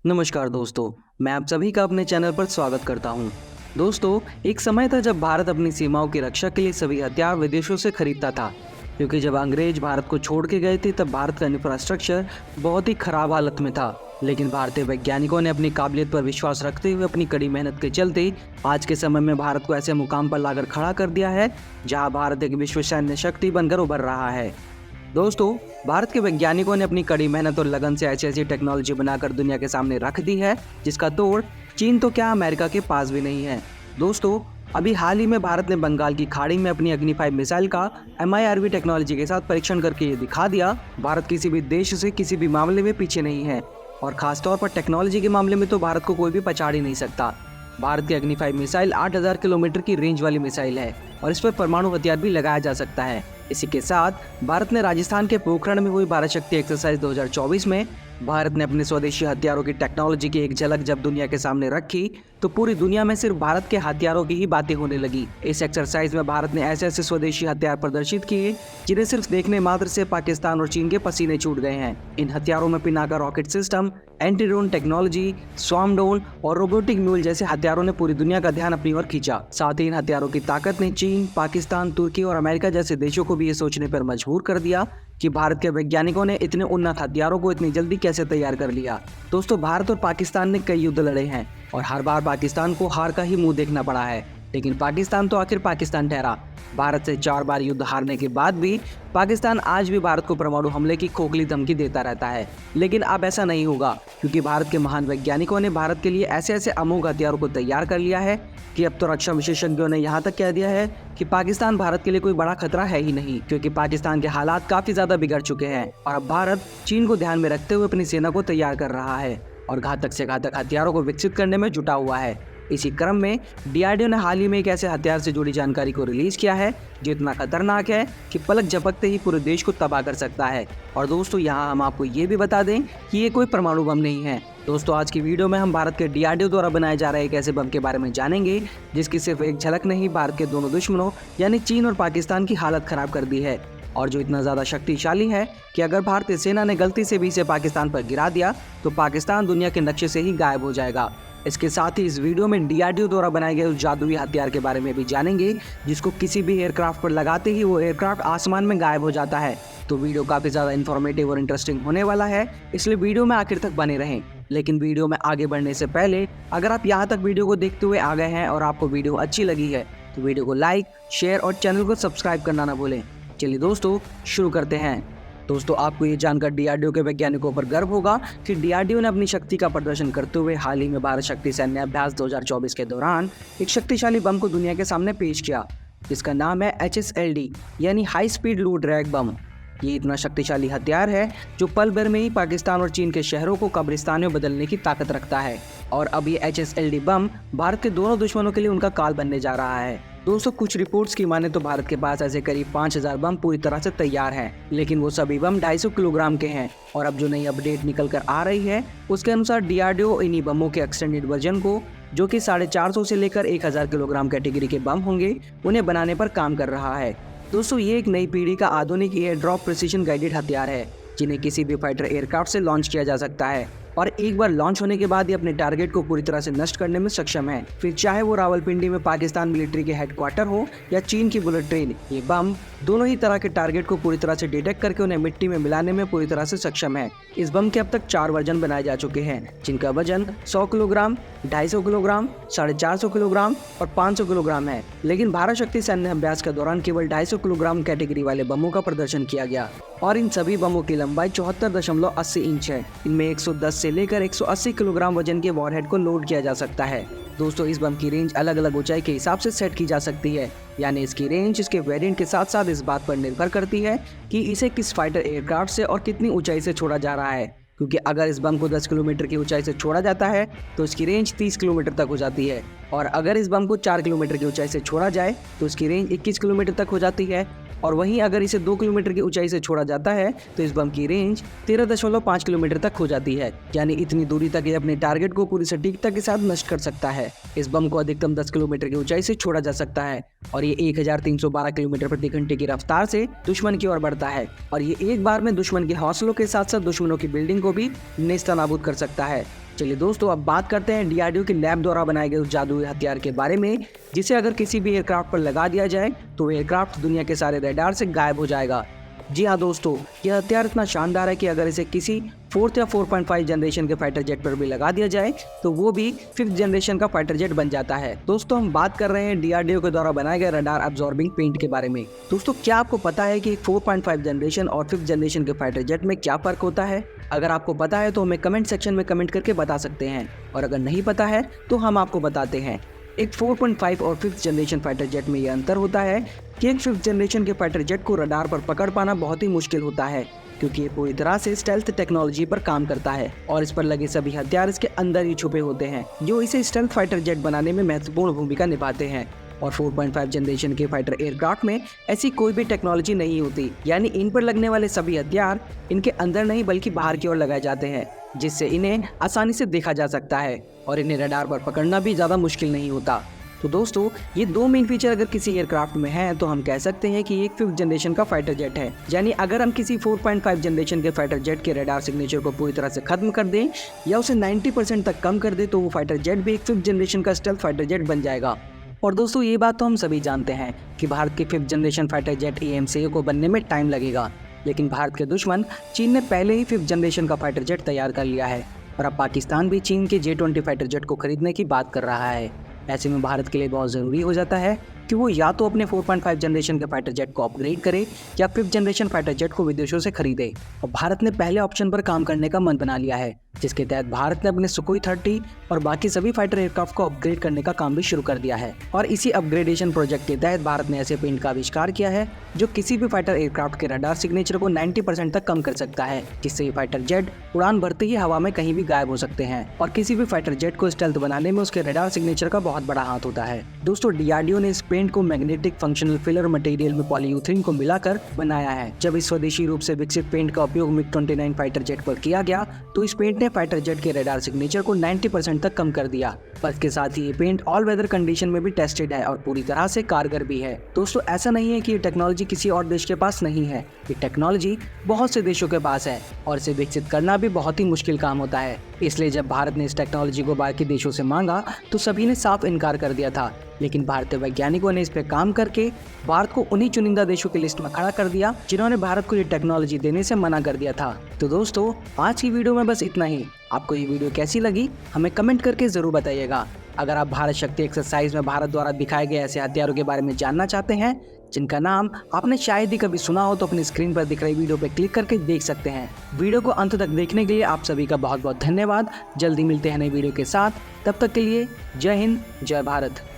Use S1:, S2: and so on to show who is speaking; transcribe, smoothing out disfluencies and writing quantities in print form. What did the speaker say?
S1: नमस्कार दोस्तों, मैं आप सभी का अपने चैनल पर स्वागत करता हूं। दोस्तों, एक समय था जब भारत अपनी सीमाओं की रक्षा के लिए सभी हथियार विदेशों से खरीदता था, क्योंकि जब अंग्रेज भारत को छोड़ के गए थे तब भारत का इंफ्रास्ट्रक्चर बहुत ही खराब हालत में था। लेकिन भारतीय वैज्ञानिकों ने अपनी काबिलियत पर विश्वास रखते हुए अपनी कड़ी मेहनत के चलते आज के समय में भारत को ऐसे मुकाम पर लाकर खड़ा कर दिया है जहां भारत एक विश्व सैन्य शक्ति बनकर उभर रहा है। दोस्तों, भारत के वैज्ञानिकों ने अपनी कड़ी मेहनत और लगन से ऐसी ऐसी टेक्नोलॉजी बनाकर दुनिया के सामने रख दी है जिसका तोड़ चीन तो क्या अमेरिका के पास भी नहीं है। दोस्तों, अभी हाल ही में भारत ने बंगाल की खाड़ी में अपनी अग्नि 5 मिसाइल का MIRV टेक्नोलॉजी के साथ परीक्षण करके ये दिखा दिया भारत किसी भी देश से किसी भी मामले में पीछे नहीं है, और खासतौर पर टेक्नोलॉजी के मामले में तो भारत को कोई भी पछाड़ ही नहीं सकता। भारत की अग्नि 5 मिसाइल 8000 किलोमीटर की रेंज वाली मिसाइल है और इस पर परमाणु हथियार भी लगाया जा सकता है। इसी के साथ भारत ने राजस्थान के पोखरण में हुई भारत शक्ति एक्सरसाइज 2024 में भारत ने अपने स्वदेशी हथियारों की टेक्नोलॉजी की एक झलक जब दुनिया के सामने रखी तो पूरी दुनिया में सिर्फ भारत के हथियारों की ही बातें होने लगी। इस एक्सरसाइज में भारत ने ऐसे ऐसे स्वदेशी हथियार प्रदर्शित किए जिन्हें सिर्फ देखने मात्र से पाकिस्तान और चीन के पसीने छूट गए हैं। इन हथियारों में Pinaka rocket system, anti drone technology, swarm drone और रोबोटिक म्यूल जैसे हथियारों ने पूरी दुनिया का ध्यान अपनी ओर खींचा। साथ ही इन हथियारों की ताकत ने चीन, पाकिस्तान, तुर्की और अमेरिका जैसे देशों को भी ये सोचने पर मजबूर कर दिया कि भारत के वैज्ञानिकों ने इतने उन्नत हथियारों को इतनी जल्दी कैसे तैयार कर लिया। दोस्तों, भारत और पाकिस्तान ने कई युद्ध लड़े हैं और हर बार पाकिस्तान को हार का ही मुंह देखना पड़ा है, लेकिन पाकिस्तान तो आखिर पाकिस्तान ठहरा। भारत से 4 बार युद्ध हारने के बाद भी पाकिस्तान आज भी भारत को परमाणु हमले की खोखली धमकी देता रहता है। लेकिन अब ऐसा नहीं होगा, क्योंकि भारत के महान वैज्ञानिकों ने भारत के लिए ऐसे ऐसे अमोघ हथियारों को तैयार कर लिया है कि अब तो रक्षा विशेषज्ञों ने यहाँ तक कह दिया है कि पाकिस्तान भारत के लिए कोई बड़ा खतरा है ही नहीं, क्योंकि पाकिस्तान के हालात काफी ज्यादा बिगड़ चुके हैं और अब भारत चीन को ध्यान में रखते हुए अपनी सेना को तैयार कर रहा है और घातक से घातक हथियारों को विकसित करने में जुटा हुआ है। इसी क्रम में DRDO ने हाल ही में एक ऐसे हथियार से जुड़ी जानकारी को रिलीज किया है जो इतना खतरनाक है कि पलक झपकते ही पूरे देश को तबाह कर सकता है। और दोस्तों, यहाँ हम आपको ये भी बता दें कि ये कोई परमाणु बम नहीं है। दोस्तों, आज की वीडियो में हम भारत के DRDO द्वारा बनाए जा रहे एक ऐसे बम के बारे में जानेंगे जिसकी सिर्फ एक झलक ने ही भारत के दोनों दुश्मनों यानी चीन और पाकिस्तान की हालत खराब कर दी है, और जो इतना ज्यादा शक्तिशाली है कि अगर भारतीय सेना ने गलती से भी इसे पाकिस्तान पर गिरा दिया तो पाकिस्तान दुनिया के नक्शे से ही गायब हो जाएगा। इसके साथ ही इस वीडियो में DRDO द्वारा बनाए गए उस जादुई हथियार के बारे में भी जानेंगे जिसको किसी भी एयरक्राफ्ट पर लगाते ही वो एयरक्राफ्ट आसमान में गायब हो जाता है। तो वीडियो काफी ज्यादा इन्फॉर्मेटिव और इंटरेस्टिंग होने वाला है, इसलिए वीडियो में आखिर तक बने रहें। लेकिन वीडियो में आगे बढ़ने से पहले अगर आप यहाँ तक वीडियो को देखते हुए आ गए हैं और आपको वीडियो अच्छी लगी है तो वीडियो को लाइक, शेयर और चैनल को सब्सक्राइब करना ना भूलें। चलिए दोस्तों, शुरू करते हैं। दोस्तों, आपको ये जानकर DRDO के वैज्ञानिकों पर गर्व होगा कि DRDO ने अपनी शक्ति का प्रदर्शन करते हुए हाल ही में भारत शक्ति सैन्य अभ्यास 2024 के दौरान एक शक्तिशाली बम को दुनिया के सामने पेश किया जिसका नाम है HSLD यानी हाई स्पीड लो ड्रैग बम। ये इतना शक्तिशाली हथियार है जो पल भर में ही पाकिस्तान और चीन के शहरों को कब्रिस्तान में बदलने की ताकत रखता है, और अब ये HSLD बम भारत के दोनों दुश्मनों के लिए उनका काल बनने जा रहा है। दोस्तों, कुछ रिपोर्ट्स की माने तो भारत के पास ऐसे करीब 5000 बम पूरी तरह से तैयार हैं, लेकिन वो सभी बम 250 किलोग्राम के हैं। और अब जो नई अपडेट निकल कर आ रही है उसके अनुसार DRDO इन्हीं बमों के एक्सटेंडेड वर्जन को, जो कि 450 से लेकर 1000 किलोग्राम कैटेगरी के बम होंगे, उन्हें बनाने पर काम कर रहा है। दोस्तों, ये एक नई पीढ़ी का आधुनिक एयर ड्रॉप प्रिसीजन गाइडेड हथियार है जिन्हें किसी भी फाइटर एयरक्राफ्ट से लॉन्च किया जा सकता है और एक बार लॉन्च होने के बाद ये अपने टारगेट को पूरी तरह से नष्ट करने में सक्षम है, फिर चाहे वो रावलपिंडी में पाकिस्तान मिलिट्री के हेडक्वार्टर हो या चीन की बुलेट ट्रेन। ये बम दोनों ही तरह के टारगेट को पूरी तरह से डिटेक्ट करके उन्हें मिट्टी में मिलाने में पूरी तरह से सक्षम है। इस बम के अब तक 4 वर्जन बनाए जा चुके हैं जिनका वजन 100 किलोग्राम, 250 किलोग्राम, 450 किलोग्राम और 500 किलोग्राम है। लेकिन भारत शक्ति सैन्य अभ्यास के दौरान केवल 250 किलोग्राम कैटेगरी वाले बमों का प्रदर्शन किया गया और इन सभी बमों की लंबाई 74.80 इंच है। इनमें 110 से लेकर 180 किलोग्राम वजन के वॉरहेड को लोड किया जा सकता है। दोस्तों, इस बम की रेंज अलग अलग ऊंचाई के हिसाब से सेट की जा सकती है, यानी इसकी रेंज इसके वेरिएंट के साथ साथ इस बात पर निर्भर करती है कि इसे किस फाइटर एयरक्राफ्ट से और कितनी ऊंचाई से छोड़ा जा रहा है। क्योंकि अगर इस बम को 10 किलोमीटर की ऊंचाई से छोड़ा जाता है तो इसकी रेंज 30 किलोमीटर तक हो जाती है, और अगर इस बम को 4 किलोमीटर की ऊंचाई से छोड़ा जाए तो इसकी रेंज 21 किलोमीटर तक हो जाती है, और वहीं अगर इसे 2 किलोमीटर की ऊंचाई से छोड़ा जाता है तो इस बम की रेंज 13.5 किलोमीटर तक हो जाती है। यानी इतनी दूरी तक ये अपने टारगेट को पूरी सटीकता के साथ नष्ट कर सकता है। इस बम को अधिकतम 10 किलोमीटर की ऊंचाई से छोड़ा जा सकता है और ये 1312 किलोमीटर प्रति घंटे की रफ्तार से दुश्मन की ओर बढ़ता है, और ये एक बार में दुश्मन के हौसलों के साथ साथ दुश्मनों की बिल्डिंग को भी नेस्तनाबूद कर सकता है। चलिए दोस्तों, अब बात करते हैं डीआरडीओ के लैब द्वारा बनाए गए उस जादुई हथियार के बारे में, जिसे अगर किसी भी एयरक्राफ्ट पर लगा दिया जाए तो एयरक्राफ्ट दुनिया के सारे रडार से गायब हो जाएगा। जी हाँ दोस्तों, यह हथियार इतना शानदार है कि अगर इसे किसी 4th या 4.5 जनरेशन के फाइटर जेट पर भी लगा दिया जाए तो वो भी 5th जनरेशन का फाइटर जेट बन जाता है। दोस्तों, हम बात कर रहे हैं डीआरडीओ के द्वारा बनाए गए रडार अब्सॉर्बिंग पेंट के बारे में। दोस्तों, क्या आपको पता है कि 4.5 जनरेशन और 5th जनरेशन के फाइटर जेट में क्या फर्क होता है? अगर आपको पता है तो हमें कमेंट सेक्शन में कमेंट करके बता सकते हैं, और अगर नहीं पता है तो हम आपको बताते हैं। एक 4.5 और 5th जनरेशन फाइटर जेट में यह अंतर होता है कि एक 5th जनरेशन के फाइटर जेट को रडार पर पकड़ पाना बहुत ही मुश्किल होता है, क्योंकि ये पूरी तरह से स्टेल्थ टेक्नोलॉजी पर काम करता है और इस पर लगे सभी हथियार इसके अंदर ही छुपे होते हैं, जो इसे स्टेल्थ फाइटर जेट बनाने में महत्वपूर्ण भूमिका निभाते हैं। और 4.5 जनरेशन के फाइटर एयरक्राफ्ट में ऐसी कोई भी टेक्नोलॉजी नहीं होती, यानी इन पर लगने वाले सभी हथियार इनके अंदर नहीं बल्कि बाहर की ओर लगाए जाते हैं, जिससे इन्हें आसानी से देखा जा सकता है और इन्हें रडार पर पकड़ना भी ज़्यादा मुश्किल नहीं होता। तो दोस्तों, ये दो मेन फीचर अगर किसी एयरक्राफ्ट में है तो हम कह सकते हैं कि एक 5th जनरेशन का फाइटर जेट है। यानी अगर हम किसी 4.5 जनरेशन के फाइटर जेट के रडार सिग्नेचर को पूरी तरह से खत्म कर दें या उसे 90% तक कम कर दें तो वो फाइटर जेट भी एक 5th जनरेशन का स्टेल्थ फाइटर जेट बन जाएगा। और दोस्तों, ये बात तो हम सभी जानते हैं कि भारत के 5th generation fighter jet AMCA को बनने में टाइम लगेगा, लेकिन भारत के दुश्मन चीन ने पहले ही 5th जनरेशन का फाइटर जेट तैयार कर लिया है और अब पाकिस्तान भी चीन के J-20 फाइटर जेट को खरीदने की बात कर रहा है। ऐसे में भारत के लिए बहुत ज़रूरी हो जाता है कि वो या तो अपने 4.5 जनरेशन के फाइटर जेट को अपग्रेड करे या 5th जनरेशन फाइटर जेट को विदेशों से खरीदे। और भारत ने पहले ऑप्शन पर काम करने का मन बना लिया है, जिसके तहत भारत ने अपने सुखोई 30 और बाकी सभी फाइटर एयरक्राफ्ट को अपग्रेड करने का काम भी शुरू कर दिया है। और इसी अपग्रेडेशन प्रोजेक्ट के तहत भारत ने ऐसे पेंट का आविष्कार किया है जो किसी भी फाइटर एयरक्राफ्ट के रडार सिग्नेचर को 90% तक कम कर सकता है, जिससे ये फाइटर जेट उड़ान भरते ही हवा में कहीं भी गायब हो सकते हैं। और किसी भी फाइटर जेट को स्टेल्थ बनाने में उसके रडार सिग्नेचर का बहुत बड़ा हाथ होता है। दोस्तों, डीआरडीओ ने इस पेंट को मैग्नेटिक फंक्शनल फिलर मटेरियल में पॉलीयूथीन को मिलाकर बनाया है। जब इस स्वदेशी रूप से विकसित पेंट का उपयोग MiG-29 फाइटर जेट पर किया गया तो इस पेंट ने फाइटर जेट के रडार सिग्नेचर को 90% तक कम कर दिया। पर इसके साथ ही ये पेंट ऑल वेदर कंडीशन में भी टेस्टेड है और पूरी तरह से कारगर भी है। दोस्तों, ऐसा नहीं है कि ये टेक्नोलॉजी किसी और देश के पास नहीं है, ये टेक्नोलॉजी बहुत से देशों के पास है और इसे विकसित करना भी बहुत ही मुश्किल काम होता है। इसलिए जब भारत ने इस टेक्नोलॉजी को बाकी देशों से मांगा तो सभी ने साफ इनकार कर दिया था, लेकिन भारतीय वैज्ञानिकों ने इस पे काम करके भारत को उन्हीं चुनिंदा देशों की लिस्ट में खड़ा कर दिया जिन्होंने भारत को ये टेक्नोलॉजी देने से मना कर दिया था। तो दोस्तों, आज की वीडियो में बस इतना ही। आपको ये वीडियो कैसी लगी हमें कमेंट करके जरूर बताइएगा। अगर आप भारत शक्ति एक्सरसाइज में भारत द्वारा दिखाए गए ऐसे हथियारों के बारे में जानना चाहते हैं जिनका नाम आपने शायद ही कभी सुना हो, तो अपनी स्क्रीन पर दिख रही वीडियो पर क्लिक करके देख सकते हैं। वीडियो को अंत तक देखने के लिए आप सभी का बहुत बहुत धन्यवाद। जल्दी मिलते हैं नई वीडियो के साथ, तब तक के लिए जय हिंद, जय भारत।